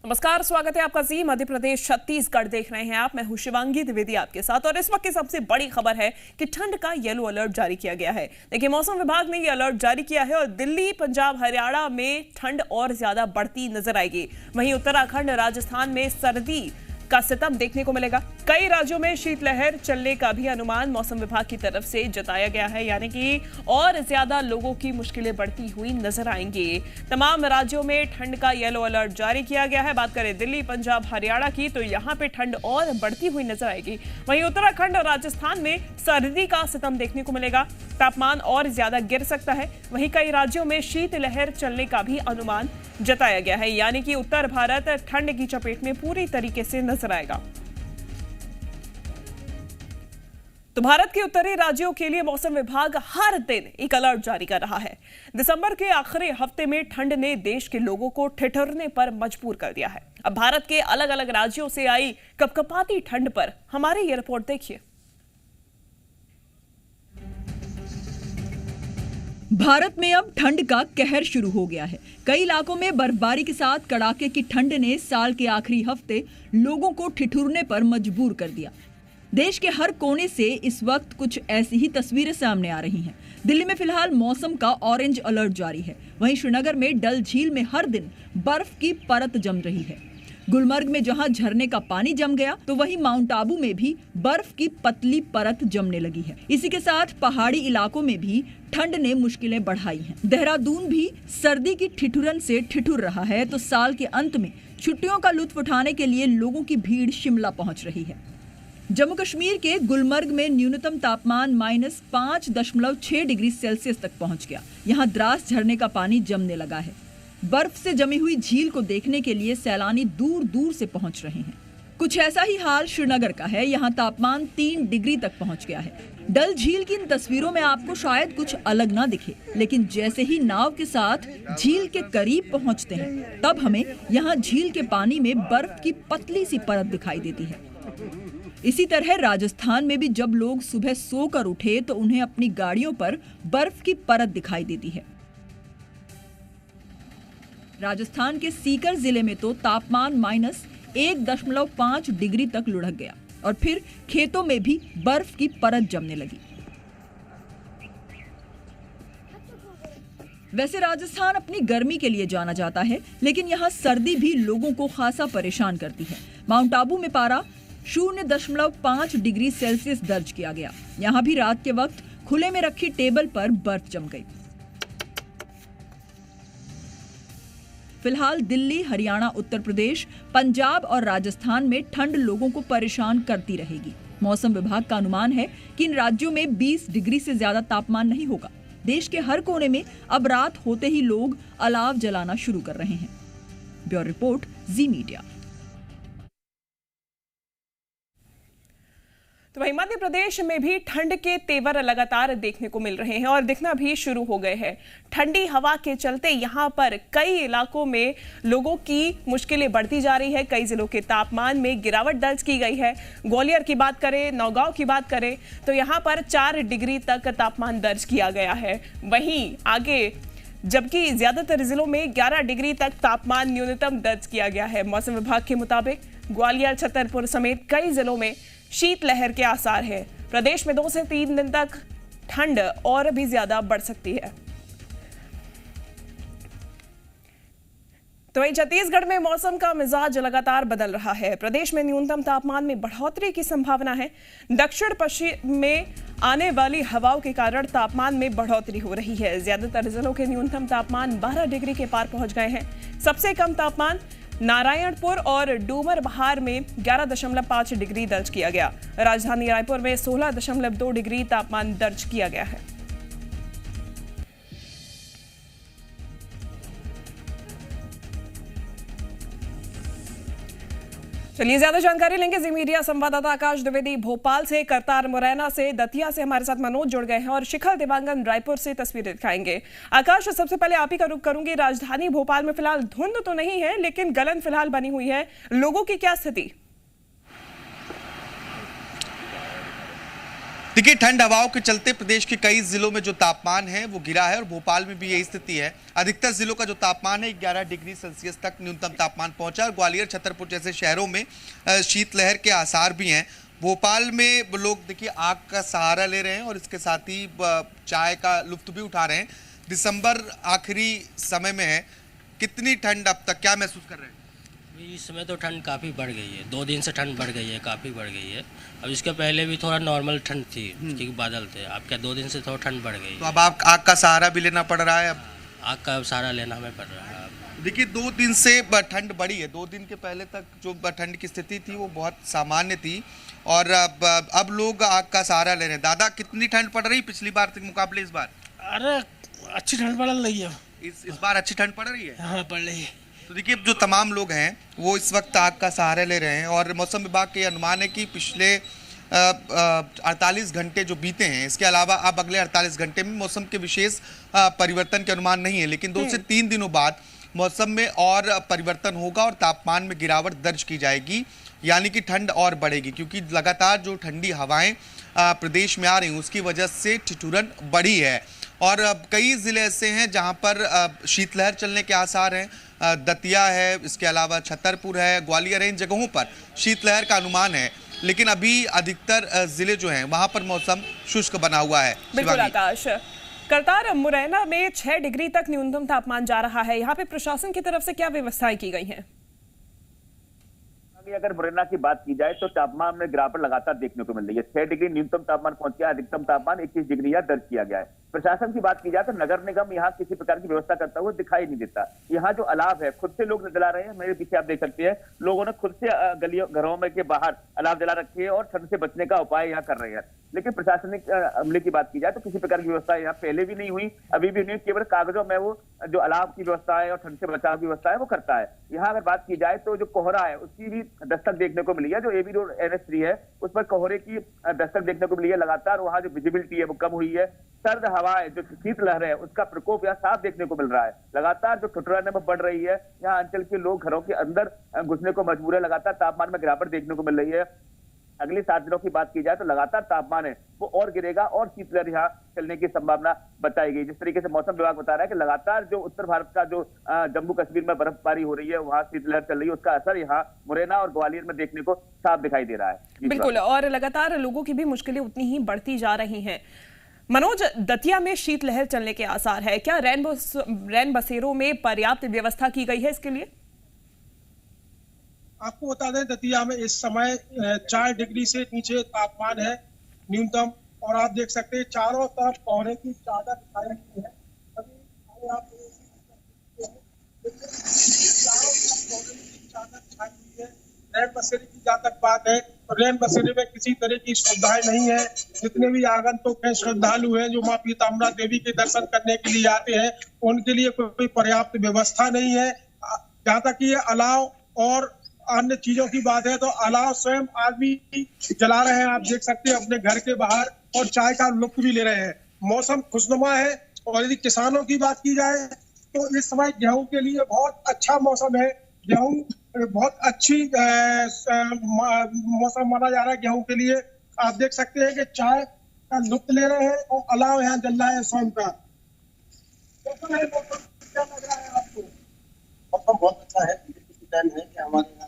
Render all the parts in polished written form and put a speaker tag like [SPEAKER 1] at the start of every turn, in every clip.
[SPEAKER 1] नमस्कार, स्वागत है आपका जी मध्य प्रदेश छत्तीसगढ़ देख रहे हैं आप। मैं हूं शिवांगी द्विवेदी आपके साथ और इस वक्त की सबसे बड़ी खबर है कि ठंड का येलो अलर्ट जारी किया गया है। देखिए, मौसम विभाग ने यह अलर्ट जारी किया है और दिल्ली, पंजाब, हरियाणा में ठंड और ज्यादा बढ़ती नजर आएगी। वहीं उत्तराखंड, राजस्थान में सर्दी का सितम देखने को मिलेगा। कई राज्यों में शीतलहर चलने का भी अनुमान मौसम विभाग की तरफ से जताया गया है, यानी कि और ज्यादा लोगों की मुश्किलें बढ़ती हुई नजर आएंगी। तमाम राज्यों में ठंड का येलो अलर्ट जारी किया गया है। बात करें दिल्ली, पंजाब, हरियाणा की, तो यहां पे ठंड और बढ़ती हुई नजर आएगी। वहीं उत्तराखंड और राजस्थान में सर्दी का सितम देखने को मिलेगा। तापमान और ज्यादा गिर सकता है। वहीं कई राज्यों में शीतलहर चलने का भी अनुमान जताया गया है, यानी कि उत्तर भारत ठंड की चपेट में पूरी तरीके से नजर आएगा। तो भारत के उत्तरी राज्यों के लिए मौसम विभाग हर दिन एक अलर्ट जारी कर रहा है। दिसंबर के आखिरी हफ्ते में ठंड ने देश के लोगों को ठिठुरने पर मजबूर कर दिया है। अब भारत के अलग अलग राज्यों से आई कपकपाती ठंड पर हमारी ये रिपोर्ट देखिए।
[SPEAKER 2] भारत में अब ठंड का कहर शुरू हो गया है। कई इलाकों में बर्फबारी के साथ कड़ाके की ठंड ने साल के आखिरी हफ्ते लोगों को ठिठुरने पर मजबूर कर दिया। देश के हर कोने से इस वक्त कुछ ऐसी ही तस्वीरें सामने आ रही हैं। दिल्ली में फिलहाल मौसम का ऑरेंज अलर्ट जारी है। वहीं श्रीनगर में डल झील में हर दिन बर्फ की परत जम रही है। गुलमर्ग में जहां झरने का पानी जम गया, तो वहीं माउंट आबू में भी बर्फ की पतली परत जमने लगी है। इसी के साथ पहाड़ी इलाकों में भी ठंड ने मुश्किलें बढ़ाई हैं। देहरादून भी सर्दी की ठिठुरन से ठिठुर रहा है, तो साल के अंत में छुट्टियों का लुत्फ उठाने के लिए लोगों की भीड़ शिमला पहुंच रही है। जम्मू कश्मीर के गुलमर्ग में न्यूनतम तापमान -5.6 डिग्री सेल्सियस तक पहुंच गया। यहाँ द्रास झरने का पानी जमने लगा है। बर्फ से जमी हुई झील को देखने के लिए सैलानी दूर दूर से पहुंच रहे हैं। कुछ ऐसा ही हाल श्रीनगर का है। यहाँ तापमान 3 डिग्री तक पहुंच गया है। डल झील की इन तस्वीरों में आपको शायद कुछ अलग ना दिखे, लेकिन जैसे ही नाव के साथ झील के करीब पहुंचते हैं, तब हमें यहाँ झील के पानी में बर्फ की पतली सी परत दिखाई देती है। इसी तरह राजस्थान में भी जब लोग सुबह सोकर उठे, तो उन्हें अपनी गाड़ियों पर बर्फ की परत दिखाई देती है। राजस्थान के सीकर जिले में तो तापमान -1.5 डिग्री तक लुढ़क गया और फिर खेतों में भी बर्फ की परत जमने लगी। वैसे राजस्थान अपनी गर्मी के लिए जाना जाता है, लेकिन यहाँ सर्दी भी लोगों को खासा परेशान करती है। माउंट आबू में पारा 0.5 डिग्री सेल्सियस दर्ज किया गया। यहाँ भी रात के वक्त खुले में रखी टेबल पर बर्फ जम गई। फिलहाल दिल्ली, हरियाणा, उत्तर प्रदेश, पंजाब और राजस्थान में ठंड लोगों को परेशान करती रहेगी। मौसम विभाग का अनुमान है कि इन राज्यों में 20 डिग्री से ज्यादा तापमान नहीं होगा। देश के हर कोने में अब रात होते ही लोग अलाव जलाना शुरू कर रहे हैं। ब्यूरो रिपोर्ट, जी मीडिया।
[SPEAKER 1] तो वहीं मध्य प्रदेश में भी ठंड के तेवर लगातार देखने को मिल रहे हैं और दिखना भी शुरू हो गए हैं। ठंडी हवा के चलते यहां पर कई इलाकों में लोगों की मुश्किलें बढ़ती जा रही है। कई जिलों के तापमान में गिरावट दर्ज की गई है। ग्वालियर की बात करें, नौगांव की बात करें, तो यहां पर 4 डिग्री तक तापमान दर्ज किया गया है। वहीं आगे जबकि ज्यादातर जिलों में 11 डिग्री तक तापमान न्यूनतम दर्ज किया गया है। मौसम विभाग के मुताबिक ग्वालियर, छतरपुर समेत कई जिलों में शीतलहर के आसार है। प्रदेश में 2 से 3 दिन तक ठंड और भी ज्यादा बढ़ सकती है। तो वहीं छत्तीसगढ़ में मौसम का मिजाज लगातार बदल रहा है। प्रदेश में न्यूनतम तापमान में बढ़ोतरी की संभावना है। दक्षिण पश्चिम में आने वाली हवाओं के कारण तापमान में बढ़ोतरी हो रही है। ज्यादातर जिलों के न्यूनतम तापमान 12 डिग्री के पार पहुंच गए हैं। सबसे कम तापमान नारायणपुर और डूमरबहार में 11.5 डिग्री दर्ज किया गया। राजधानी रायपुर में 16.2 डिग्री तापमान दर्ज किया गया है। चलिए ज्यादा जानकारी लेंगे जी मीडिया संवाददाता आकाश द्विवेदी भोपाल से, करतार मुरैना से, दतिया से हमारे साथ मनोज जुड़ गए हैं और शिखर देवांगन रायपुर से तस्वीरें दिखाएंगे। आकाश, सबसे पहले आप ही का रुख करूंगी। राजधानी भोपाल में फिलहाल धुंध तो नहीं है, लेकिन गलन फिलहाल बनी हुई है। लोगों की क्या स्थिति?
[SPEAKER 3] देखिए, ठंड हवाओं के चलते प्रदेश के कई जिलों में जो तापमान है वो गिरा है और भोपाल में भी यही स्थिति है। अधिकतर जिलों का जो तापमान है 11 डिग्री सेल्सियस तक न्यूनतम तापमान पहुंचा और ग्वालियर, छतरपुर जैसे शहरों में शीतलहर के आसार भी हैं। भोपाल में लोग देखिए आग का सहारा ले रहे हैं और इसके साथ ही चाय का लुत्फ भी उठा रहे हैं। दिसंबर आखिरी समय में है, कितनी ठंड अब तक क्या महसूस कर रहे हैं?
[SPEAKER 4] इस समय तो ठंड काफ़ी बढ़ गई है, 2 दिन से ठंड बढ़ गई है, काफ़ी बढ़ गई है। अब इसके पहले भी थोड़ा नॉर्मल ठंड थी क्योंकि बादल थे। अब क्या 2 दिन से थोड़ा ठंड बढ़ गई,
[SPEAKER 3] तो अब आप आग का सहारा भी लेना पड़ रहा है? अब
[SPEAKER 4] आग का सहारा लेना हमें पड़ रहा है।
[SPEAKER 3] देखिए, 2 दिन से ठंड बढ़ी है। 2 दिन के पहले तक जो ठंड की स्थिति थी वो बहुत सामान्य थी और अब लोग आग का सहारा ले रहे हैं। दादा, कितनी ठंड पड़ रही पिछली बार के मुकाबले इस बार?
[SPEAKER 5] अरे अच्छी ठंड पड़ रही है
[SPEAKER 3] इस बार अच्छी ठंड पड़ रही है।
[SPEAKER 5] हाँ, पड़ रही है।
[SPEAKER 3] तो देखिए, जो तमाम लोग हैं वो इस वक्त आग का सहारा ले रहे हैं और मौसम विभाग के अनुमान है कि पिछले 48 घंटे जो बीते हैं, इसके अलावा अब अगले 48 घंटे में मौसम के विशेष परिवर्तन के अनुमान नहीं है, लेकिन 2 से 3 दिनों बाद मौसम में और परिवर्तन होगा और तापमान में गिरावट दर्ज की जाएगी, यानी कि ठंड और बढ़ेगी। क्योंकि लगातार जो ठंडी हवाएं प्रदेश में आ रही हैं उसकी वजह से ठिठुरन बढ़ी है और कई ज़िले ऐसे हैं जहां पर शीतलहर चलने के आसार हैं। दतिया है, इसके अलावा छतरपुर है, ग्वालियर है, इन जगहों पर शीतलहर का अनुमान है, लेकिन अभी अधिकतर ज़िले जो हैं वहां पर मौसम शुष्क बना हुआ है।
[SPEAKER 1] बिल्कुल आकाश, करतार मुरैना में 6 डिग्री तक न्यूनतम तापमान जा रहा है। यहाँ पे प्रशासन की तरफ से क्या व्यवस्थाएं की गई हैं?
[SPEAKER 6] अगर मुरैना की बात की जाए तो तापमान में गिरावट लगातार देखने को मिल रही है। 6 डिग्री न्यूनतम तापमान पहुंच गया, अधिकतम तापमान 21 डिग्री यहाँ दर्ज किया गया है। प्रशासन की बात की जाए तो नगर निगम यहाँ किसी प्रकार की व्यवस्था करता हुआ दिखाई नहीं देता। यहाँ जो अलाव है खुद से लोग जला रहे हैं। मेरे पीछे आप देख सकते हैं, लोगों ने खुद से गलियों घरों में के बाहर अलाव जला रखे हैं और ठंड से बचने का उपाय यहाँ कर रहे हैं। लेकिन प्रशासनिक अमले की बात की जाए तो किसी प्रकार की व्यवस्था यहाँ पहले भी नहीं हुई, अभी भी नहीं। केवल कागजों में वो जो अलाव की व्यवस्था है और ठंड से बचाव की व्यवस्था है वो करता है। यहाँ अगर बात की जाए तो जो कोहरा है उसकी भी दस्तक देखने को मिली है। जो एबी रोड NH3 है उस पर कोहरे की दस्तक देखने को मिली है। लगातार वहाँ जो विजिबिलिटी है वो कम हुई है। सर्द हवाएं, जो शीतलहर है उसका प्रकोप यहाँ साफ देखने को मिल रहा है। लगातार जो ठिठुरन में बढ़ रही है, यहाँ अंचल के लोग घरों के अंदर घुसने को मजबूर है। लगातार तापमान में गिरावट देखने को मिल रही है। अगले 7 दिनों की बात की जाए तो लगातार तापमान है वो और गिरेगा और शीतलहर यहाँ चलने की संभावना बताई गई। जिस तरीके से मौसम विभाग बता रहा है कि लगातार जो उत्तर भारत का जो जम्मू कश्मीर में बर्फबारी हो रही है, वहाँ शीतलहर चल रही है, उसका असर यहाँ मुरैना और ग्वालियर में देखने को साफ दिखाई दे रहा है।
[SPEAKER 1] बिल्कुल, और लगातार लोगों की भी मुश्किलें उतनी ही बढ़ती जा रही हैं। मनोज, दतिया में शीतलहर चलने के आसार है, क्या रैन बसेरों में पर्याप्त व्यवस्था की गई है इसके लिए?
[SPEAKER 5] आपको बता दें, दतिया में इस समय 4 डिग्री से नीचे तापमान है न्यूनतम, और आप देख सकते हैं चारों तरफ कोहरे की चादर छाई हुई है। अभी आप चारों तरफ कोहरे की चादर छाई हुई है। रैन बसेरे की जहाँ तक बात है तो रैन बसेरे में किसी तरह की सुविधाएं नहीं है। जितने भी आगंतुक हैं, श्रद्धालु हैं जो माँ पीताम्बरा देवी के दर्शन करने के लिए आते हैं, उनके लिए कोई पर्याप्त व्यवस्था नहीं है। जहाँ तक ये अलाव और अन्य चीजों की बात है तो अलाव स्वयं आदमी जला रहे हैं, आप देख सकते हैं अपने घर के बाहर, और चाय का लुत्फ भी ले रहे हैं। मौसम खुशनुमा है। और यदि किसानों की बात की जाए तो इस समय गेहूं के लिए बहुत अच्छा मौसम है। गेहूं बहुत अच्छी मौसम माना जा रहा है गेहूं के लिए। आप देख सकते हैं कि चाय का लुत्फ ले रहे हैं और अलाव यहाँ जल रहा है स्वयं का। मौसम क्या लग रहा है आपको?
[SPEAKER 7] मौसम बहुत अच्छा है। है कि हमारे यहाँ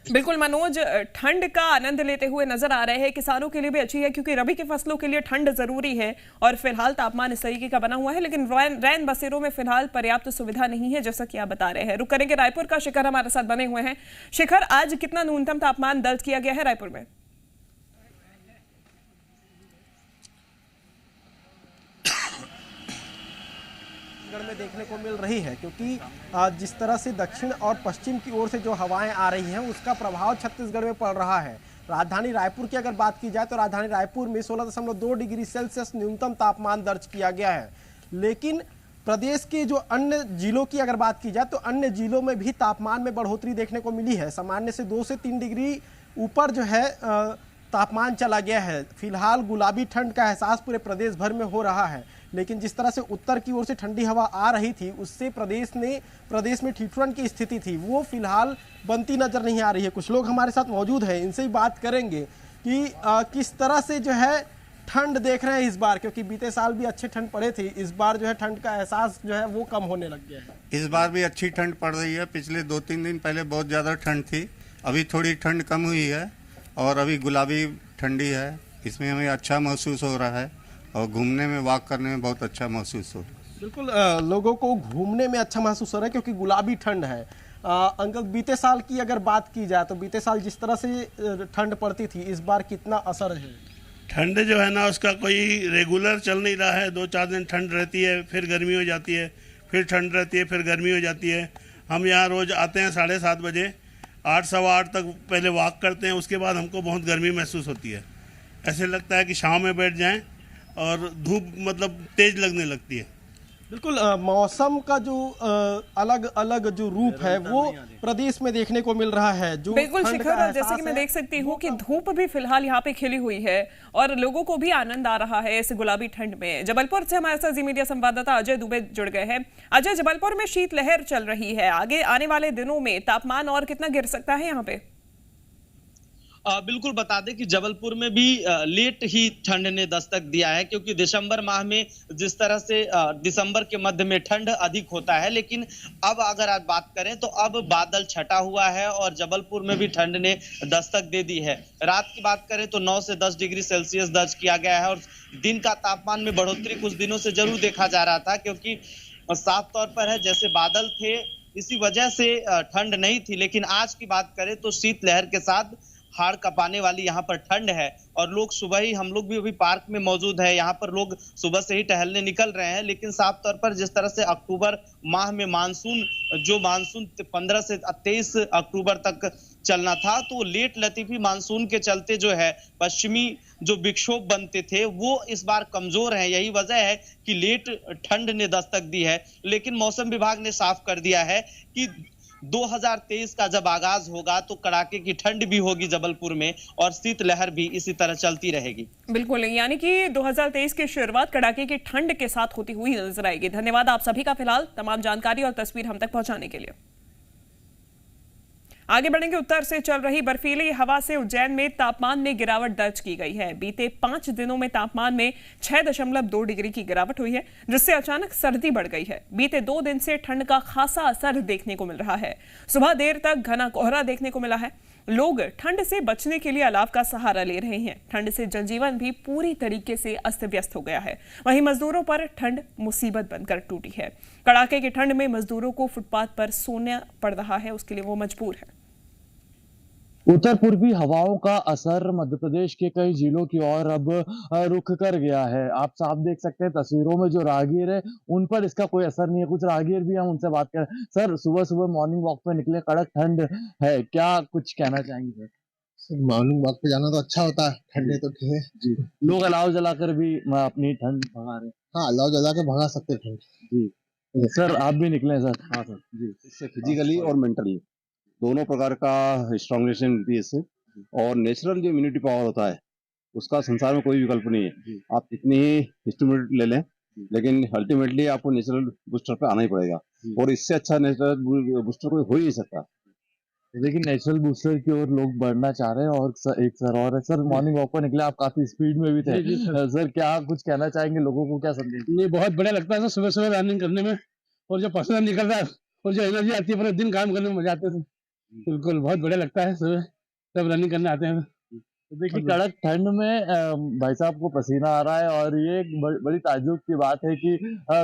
[SPEAKER 1] बिल्कुल मनोज, ठंड का आनंद लेते हुए नजर आ रहे हैं। किसानों के लिए भी अच्छी है क्योंकि रबी की फसलों के लिए ठंड जरूरी है और फिलहाल तापमान इस तरीके का बना हुआ है, लेकिन रैन बसेरों में फिलहाल पर्याप्त सुविधा नहीं है, जैसा कि आप बता रहे हैं। रुक करेंगे, रायपुर का शिखर हमारे साथ बने हुए हैं। शिखर, आज कितना न्यूनतम तापमान दर्ज किया गया है रायपुर में?
[SPEAKER 8] में देखने को मिल रही है, क्योंकि जिस तरह से दक्षिण और पश्चिम की ओर से जो हवाएं आ रही हैं उसका प्रभाव छत्तीसगढ़ में पड़ रहा है। राजधानी रायपुर की अगर बात की जाए तो राजधानी रायपुर में 16.2 डिग्री सेल्सियस न्यूनतम तापमान दर्ज किया गया है। लेकिन प्रदेश के जो अन्य जिलों की अगर बात की जाए तो अन्य जिलों में भी तापमान में बढ़ोतरी देखने को मिली है। सामान्य से 2 से 3 डिग्री ऊपर जो है तापमान चला गया है। फिलहाल गुलाबी ठंड का एहसास पूरे प्रदेश भर में हो रहा है, लेकिन जिस तरह से उत्तर की ओर से ठंडी हवा आ रही थी उससे प्रदेश में ठिठुरन की स्थिति थी वो फिलहाल बनती नजर नहीं आ रही है। कुछ लोग हमारे साथ मौजूद हैं, इनसे ही बात करेंगे कि किस तरह से जो है ठंड देख रहे हैं इस बार, क्योंकि बीते साल भी अच्छे ठंड पड़े थे, इस बार जो है ठंड का एहसास जो है वो कम होने लग गया है।
[SPEAKER 9] इस बार भी अच्छी ठंड पड़ रही है। पिछले 2-3 दिन पहले बहुत ज़्यादा ठंड थी, अभी थोड़ी ठंड कम हुई है और अभी गुलाबी ठंडी है। इसमें हमें अच्छा महसूस हो रहा है और घूमने में, वॉक करने में बहुत अच्छा महसूस हो रहा है।
[SPEAKER 8] बिल्कुल, लोगों को घूमने में अच्छा महसूस हो रहा है क्योंकि गुलाबी ठंड है। अंकल, बीते साल की अगर बात की जाए तो बीते साल जिस तरह से ठंड पड़ती थी, इस बार कितना असर है?
[SPEAKER 10] ठंड जो है ना उसका कोई रेगुलर चल नहीं रहा है। 2-4 दिन ठंड रहती है, फिर गर्मी हो जाती है, फिर ठंड रहती है, फिर गर्मी हो जाती है। हम यहाँ रोज़ आते हैं 7:30 बजे, 8 सवा 8 तक पहले वॉक करते हैं, उसके बाद हमको बहुत गर्मी महसूस होती है। ऐसे लगता है कि छाँव में बैठ जाएं और धूप मतलब तेज लगने लगती है।
[SPEAKER 8] बिल्कुल, मौसम का जो अलग अलग जो रूप है वो प्रदेश में देखने को मिल रहा है। जो
[SPEAKER 1] बिल्कुल शिखर, जैसे कि मैं देख सकती हूँ कि धूप भी फिलहाल यहाँ पे खिली हुई है और लोगों को भी आनंद आ रहा है इस गुलाबी ठंड में। जबलपुर से हमारे साथ जी मीडिया संवाददाता अजय दुबे जुड़ गए हैं। अजय, जबलपुर में शीतलहर चल रही है, आगे आने वाले दिनों में तापमान और कितना गिर सकता है यहाँ पे?
[SPEAKER 11] बिल्कुल बता दें कि जबलपुर में भी लेट ही ठंड ने दस्तक दिया है, क्योंकि दिसंबर माह में जिस तरह से दिसंबर के मध्य में ठंड अधिक होता है, लेकिन अब अगर आप बात करें तो अब बादल छटा हुआ है और जबलपुर में भी ठंड ने दस्तक दे दी है। रात की बात करें तो 9 से 10 डिग्री सेल्सियस दर्ज किया गया है और दिन का तापमान में बढ़ोतरी कुछ दिनों से जरूर देखा जा रहा था, क्योंकि साफ तौर पर है जैसे बादल थे इसी वजह से ठंड नहीं थी। लेकिन आज की बात करें तो शीतलहर के साथ हाड़ कपाने वाली यहाँ पर ठंड है और लोग सुबह ही, हम लोग भी अभी पार्क में मौजूद है, यहाँ पर लोग सुबह से ही टहलने निकल रहे हैं। लेकिन साफ तौर पर जिस तरह से अक्टूबर माह में मानसून 15 से 23 अक्टूबर तक चलना था, तो लेट लतीफी मानसून के चलते जो है पश्चिमी जो विक्षोभ बनते थे वो इस बार कमजोर हैं। यही वजह है कि लेट ठंड ने दस्तक दी है। लेकिन मौसम विभाग ने साफ कर दिया है कि 2023 का जब आगाज होगा तो कड़ाके की ठंड भी होगी जबलपुर में और शीतलहर भी इसी तरह चलती रहेगी।
[SPEAKER 1] बिल्कुल, यानी कि 2023 की शुरुआत कड़ाके की ठंड के साथ होती हुई नजर आएगी। धन्यवाद आप सभी का फिलहाल तमाम जानकारी और तस्वीर हम तक पहुंचाने के लिए। आगे बढ़ेंगे। उत्तर से चल रही बर्फीली हवा से उज्जैन में तापमान में गिरावट दर्ज की गई है। बीते 5 दिनों में तापमान में 6.2 डिग्री की गिरावट हुई है, जिससे अचानक सर्दी बढ़ गई है। बीते 2 दिन से ठंड का खासा असर देखने को मिल रहा है। सुबह देर तक घना कोहरा देखने को मिला है। लोग ठंड से बचने के लिए अलाव का सहारा ले रहे हैं। ठंड से जनजीवन भी पूरी तरीके से अस्त व्यस्त हो गया है। वहीं मजदूरों पर ठंड मुसीबत बनकर टूटी है। कड़ाके की ठंड में मजदूरों को फुटपाथ पर सोना पड़ रहा है, उसके लिए वो मजबूर है।
[SPEAKER 12] उत्तर पूर्वी हवाओं का असर मध्य प्रदेश के कई जिलों की ओर अब रुख कर गया है। आप साफ देख सकते हैं तस्वीरों में जो राहगीर है उन पर इसका कोई असर नहीं है। कुछ राहगीर भी हम उनसे बात करें। सर, सुबह सुबह मॉर्निंग वॉक पे निकले, कड़क ठंड है, क्या कुछ कहना चाहेंगे?
[SPEAKER 13] सर, मॉर्निंग वॉक पे जाना तो अच्छा होता है, ठंडे तो ठीक है जी।
[SPEAKER 12] लोग अलाव जलाकर भी अपनी ठंड भगा रहे हैं।
[SPEAKER 13] हाँ, अलाव जला के भगा सकते हैं ठंड
[SPEAKER 12] जी। सर, आप भी निकले सर? हाँ सर जी।
[SPEAKER 14] इससे फिजिकली और मेंटली दोनों प्रकार का स्ट्रॉन्गनेशन मिलती है इससे, और नेचुरल जो इम्यूनिटी पावर होता है उसका संसार में कोई विकल्प नहीं है। आप कितनी ही स्टिमुलेट ले लें, लेकिन अल्टीमेटली आपको नेचुरल बूस्टर पे आना ही पड़ेगा और इससे अच्छा नेचुरल बूस्टर कोई हो ही नहीं सकता।
[SPEAKER 12] लेकिन नेचुरल बूस्टर की ओर लोग बढ़ना चाह रहे हैं। और एक सर और है, सर मॉर्निंग वॉक पर निकले, आप काफी स्पीड में भी थे। सर, क्या कुछ कहना चाहेंगे? लोगों को क्या संदेश?
[SPEAKER 10] नहीं, बहुत बढ़िया लगता है सर सुबह सुबह रनिंग करने में, और जो पसीना निकल रहा है और जो एनर्जी आती है पूरे दिन काम करने में मजा आते हैं। बिल्कुल, बहुत बढ़िया लगता है सुबह सब रनिंग करने आते हैं।
[SPEAKER 12] तो देखिए, कड़क ठंड में भाई साहब को पसीना आ रहा है और ये एक बड़ी ताज्जुब की बात है कि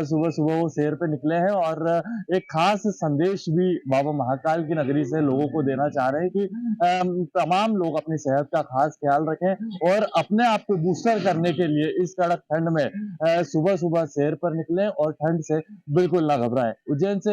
[SPEAKER 12] सुबह सुबह वो सैर पे निकले हैं और एक खास संदेश भी बाबा महाकाल की नगरी से लोगों को देना चाह रहे हैं कि तमाम लोग अपनी सेहत का खास ख्याल रखें और अपने आप को बूस्टर करने के लिए इस कड़क ठंड में सुबह सुबह सैर पर निकलें और ठंड से बिल्कुल ना घबराएं। उज्जैन से